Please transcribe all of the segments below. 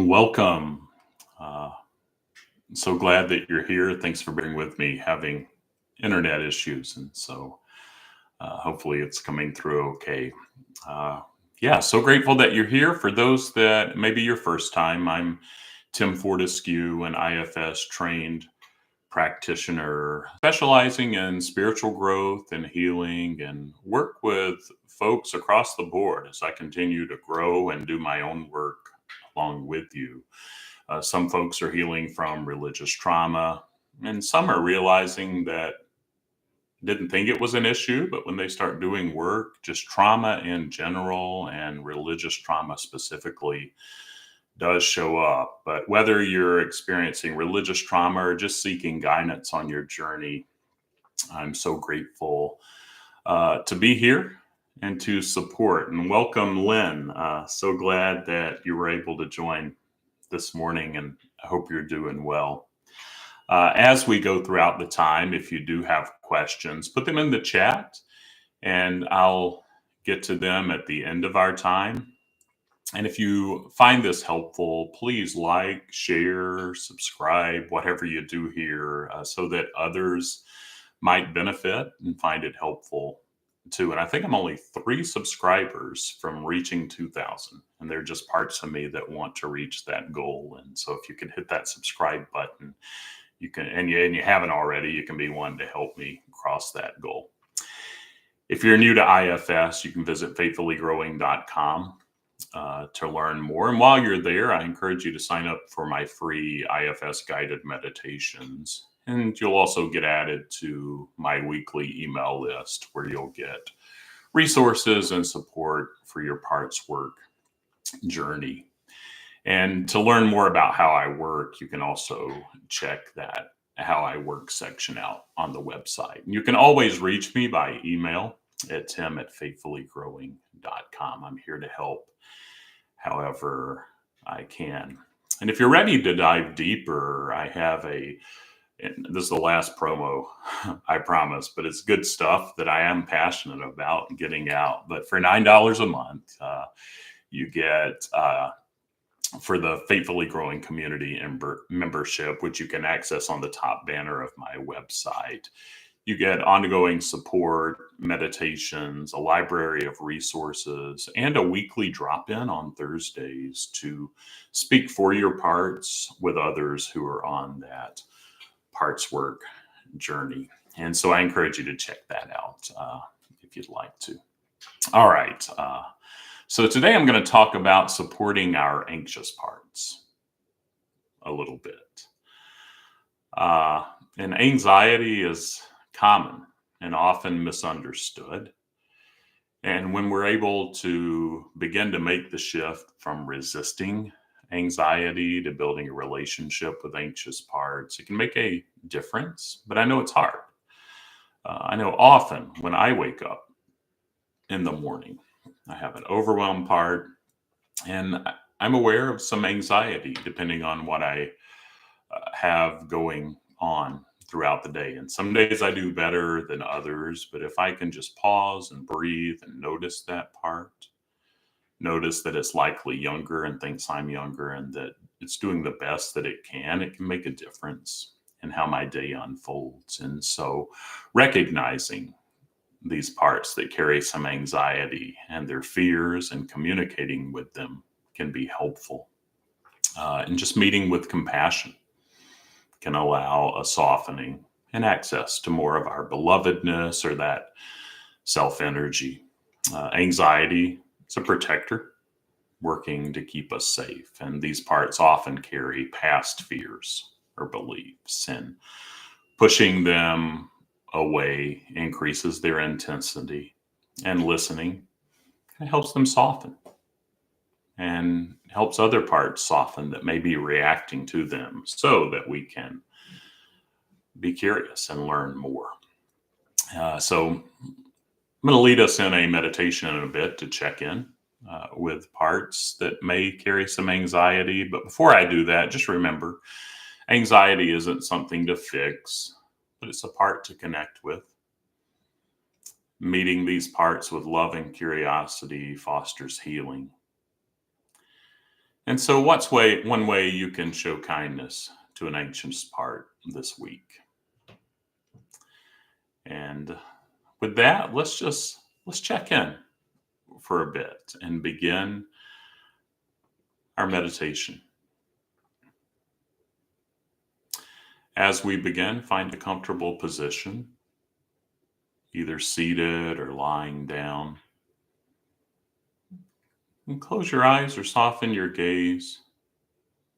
Welcome. Uh, so glad that you're here. Thanks for being with me having internet issues. And so hopefully it's coming through okay. Uh, yeah, so grateful that you're here. For those that maybe your first time, I'm Tim Fortescue, an IFS trained practitioner specializing in spiritual growth and healing and work with folks across the board as I continue to grow and do my own work along with you. Some folks are healing from religious trauma, and some are realizing that didn't think it was an issue, but when they start doing work, just trauma in general and religious trauma specifically does show up. But whether you're experiencing religious trauma or just seeking guidance on your journey, I'm so grateful to be here and to support and welcome Lynn. So glad that you were able to join this morning, and I hope you're doing well. As we go throughout the time, if you do have questions, put them in the chat and I'll get to them at the end of our time. And if you find this helpful, please like, share, subscribe, whatever you do here, so that others might benefit and find it helpful too. And I think I'm only 3 subscribers from reaching 2,000, and they're just parts of me that want to reach that goal. And so if you can hit that subscribe button, you can, and you haven't already, you can be one to help me cross that goal. If you're new to IFS, you can visit faithfullygrowing.com to learn more. And while you're there, I encourage you to sign up for my free IFS guided meditations. And you'll also get added to my weekly email list where you'll get resources and support for your parts work journey. And to learn more about how I work, you can also check that How I Work section out on the website. And you can always reach me by email at tim@faithfullygrowing.com. I'm here to help however I can. And if you're ready to dive deeper, I have and this is the last promo, I promise, but it's good stuff that I am passionate about getting out. But for $9 a month, you get for the Faithfully Growing Community membership, which you can access on the top banner of my website. You get ongoing support, meditations, a library of resources, and a weekly drop-in on Thursdays to speak for your parts with others who are on that parts work journey. And so I encourage you to check that out if you'd like to. All right. So today I'm going to talk about supporting our anxious parts a little bit. And anxiety is common and often misunderstood. And when we're able to begin to make the shift from resisting anxiety to building a relationship with anxious parts, it can make a difference, but I know it's hard. I know often when I wake up in the morning, I have an overwhelmed part, and I'm aware of some anxiety depending on what I have going on throughout the day. And some days I do better than others, but if I can just pause and breathe and notice that part, notice that it's likely younger and thinks I'm younger and that it's doing the best that it can make a difference in how my day unfolds. And so recognizing these parts that carry some anxiety and their fears and communicating with them can be helpful. And just meeting with compassion can allow a softening and access to more of our belovedness or that self-energy. Anxiety is a protector working to keep us safe. And these parts often carry past fears or beliefs, and pushing them away increases their intensity, and listening helps them soften and helps other parts soften that may be reacting to them so that we can be curious and learn more. So I'm going to lead us in a meditation in a bit to check in with parts that may carry some anxiety. But before I do that, just remember, anxiety isn't something to fix, but it's a part to connect with. Meeting these parts with love and curiosity fosters healing. And so, one way you can show kindness to an anxious part this week? And with that, let's check in for a bit and begin our meditation. As we begin, find a comfortable position, either seated or lying down. And close your eyes or soften your gaze.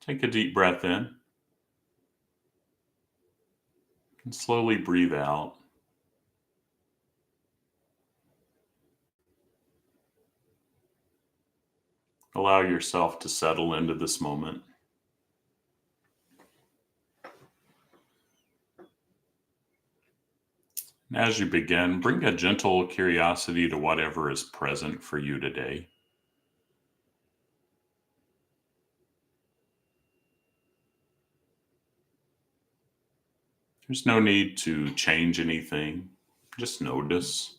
Take a deep breath in and slowly breathe out. Allow yourself to settle into this moment. And as you begin, bring a gentle curiosity to whatever is present for you today. There's no need to change anything, just notice.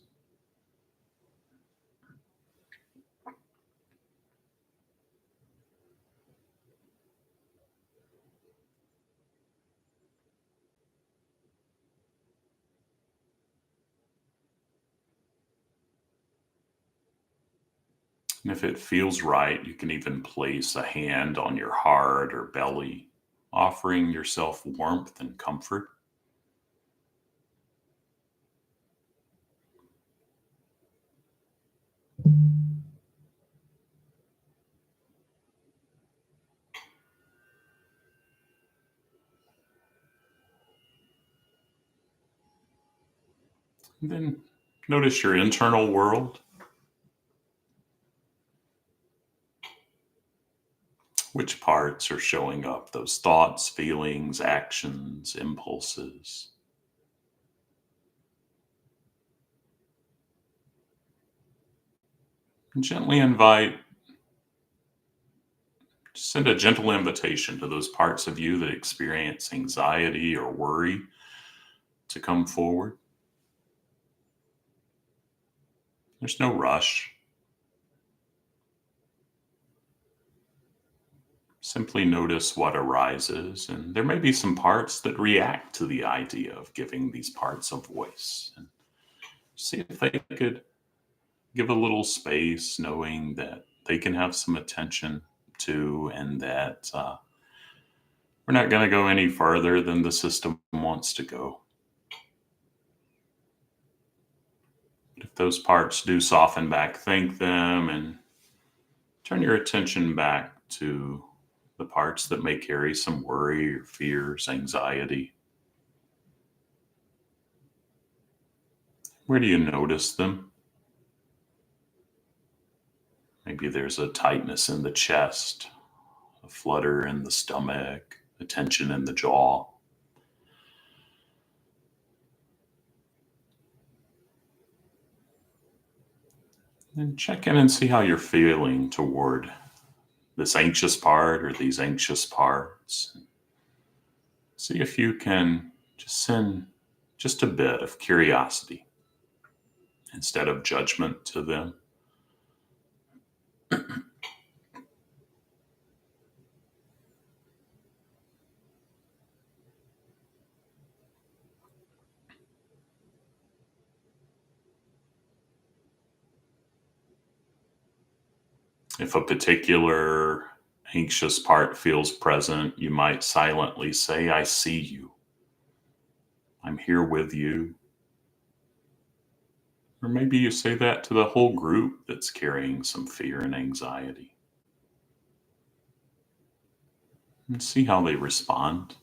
And if it feels right, you can even place a hand on your heart or belly, offering yourself warmth and comfort. And then notice your internal world. Which parts are showing up? Those thoughts, feelings, actions, impulses. And gently send a gentle invitation to those parts of you that experience anxiety or worry to come forward. There's no rush. Simply notice what arises, and there may be some parts that react to the idea of giving these parts a voice. And see if they could give a little space, knowing that they can have some attention too, and that we're not going to go any further than the system wants to go. But if those parts do soften back, thank them and turn your attention back to the parts that may carry some worry or fears, anxiety. Where do you notice them? Maybe there's a tightness in the chest, a flutter in the stomach, a tension in the jaw. And check in and see how you're feeling toward this anxious part or these anxious parts. See if you can just send just a bit of curiosity instead of judgment to them. If a particular anxious part feels present, you might silently say, I see you. I'm here with you. Or maybe you say that to the whole group that's carrying some fear and anxiety. And see how they respond.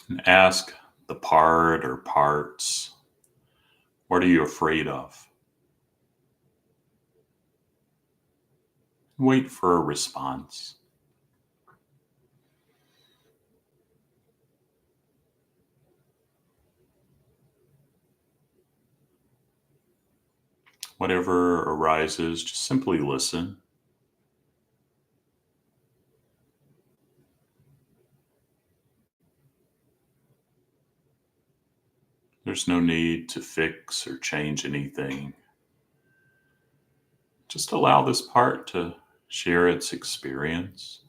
And ask the part or parts, what are you afraid of? Wait for a response. whatever arises, just simply listen. There's no need to fix or change anything. Just allow this part to share its experience.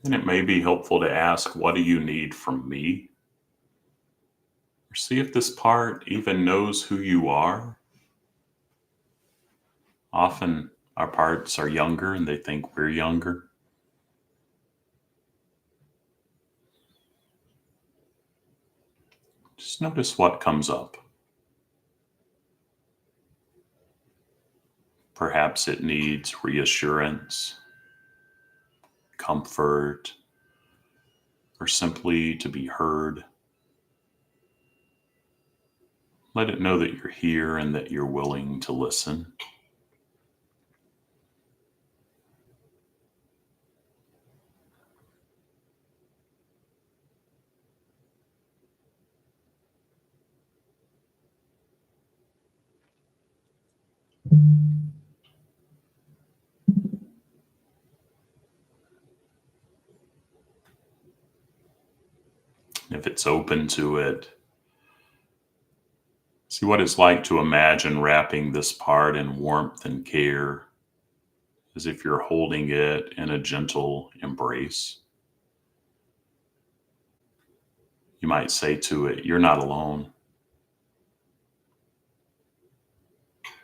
And it may be helpful to ask, what do you need from me? Or see if this part even knows who you are. Often our parts are younger and they think we're younger. Just notice what comes up. Perhaps it needs reassurance, comfort, or simply to be heard. Let it know that you're here and that you're willing to listen. If it's open to it, see what it's like to imagine wrapping this part in warmth and care, as if you're holding it in a gentle embrace. You might say to it, "You're not alone.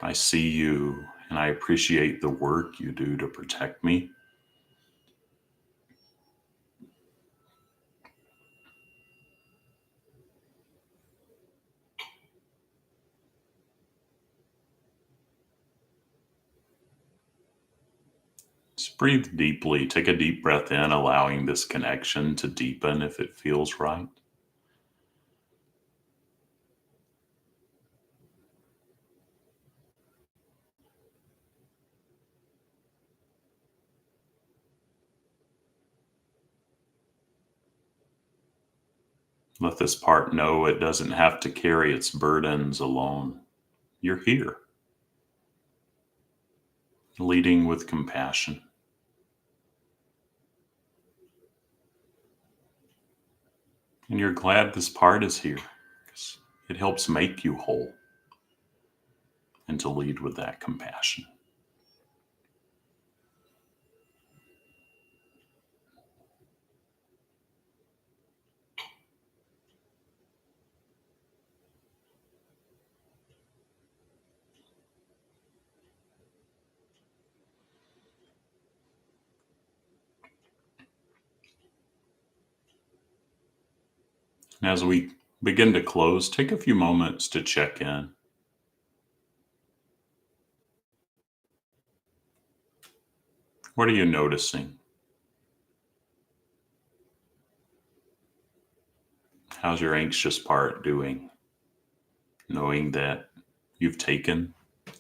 I see you and I appreciate the work you do to protect me." Just breathe deeply. Take a deep breath in, allowing this connection to deepen if it feels right. Let this part know it doesn't have to carry its burdens alone. You're here, leading with compassion. And you're glad this part is here because it helps make you whole, and to lead with that compassion. And as we begin to close, take a few moments to check in. What are you noticing? How's your anxious part doing? Knowing that you've taken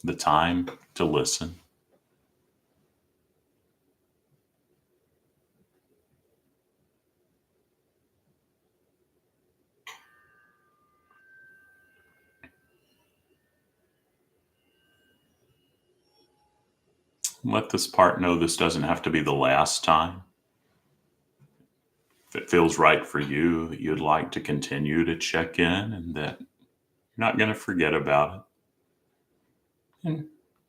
the time to listen. Let this part know this doesn't have to be the last time. If it feels right for you, that you'd like to continue to check in and that you're not going to forget about it. And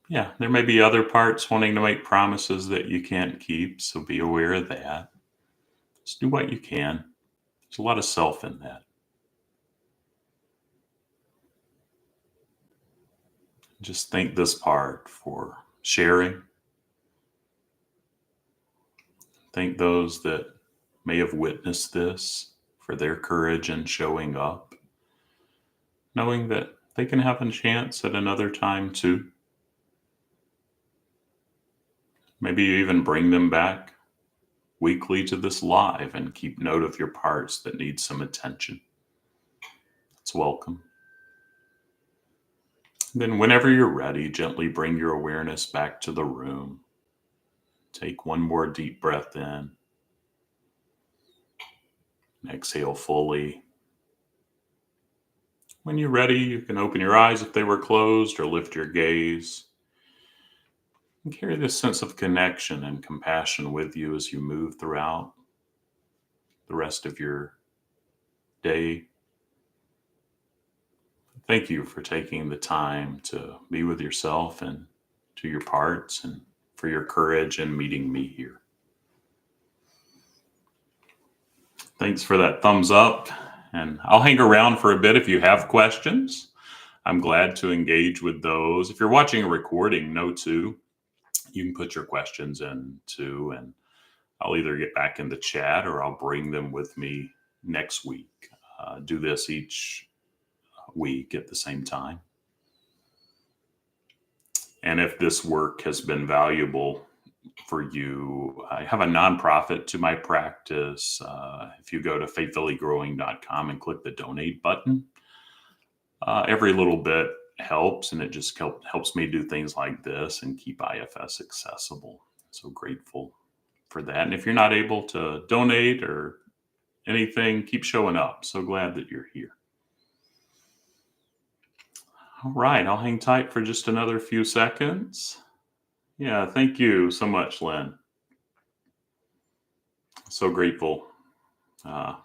yeah, there may be other parts wanting to make promises that you can't keep, so be aware of that. Just do what you can. There's a lot of self in that. Just thank this part for sharing. Thank those that may have witnessed this for their courage in showing up, knowing that they can have a chance at another time too. Maybe you even bring them back weekly to this live and keep note of your parts that need some attention. It's welcome. Then whenever you're ready, gently bring your awareness back to the room. Take one more deep breath in. Exhale fully. When you're ready, you can open your eyes if they were closed or lift your gaze. And carry this sense of connection and compassion with you as you move throughout the rest of your day. Thank you for taking the time to be with yourself and to your parts, and for your courage in meeting me here. Thanks for that thumbs up, and I'll hang around for a bit if you have questions. I'm glad to engage with those. If you're watching a recording, know too, you can put your questions in too, and I'll either get back in the chat or I'll bring them with me next week. Do this each week at the same time. And if this work has been valuable for you, I have a nonprofit to my practice. If you go to faithfullygrowing.com and click the donate button, every little bit helps, and it just helps me do things like this and keep IFS accessible. So grateful for that. And if you're not able to donate or anything, keep showing up. So glad that you're here. All right, I'll hang tight for just another few seconds. Yeah, thank you so much, Lynn. So grateful to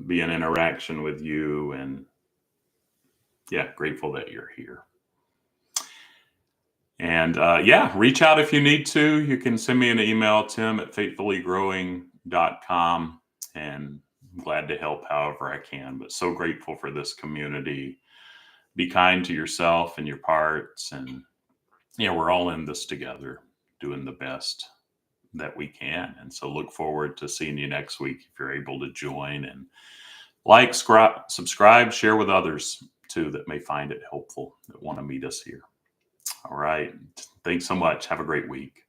be in interaction with you, and yeah, grateful that you're here. And reach out if you need to. You can send me an email, tim@faithfullygrowing.com, and I'm glad to help however I can. But so grateful for this community. Be kind to yourself and your parts, and we're all in this together, doing the best that we can. And so look forward to seeing you next week if you're able to join, and like, subscribe, share with others too that may find it helpful, that want to meet us here. All right. Thanks so much. Have a great week.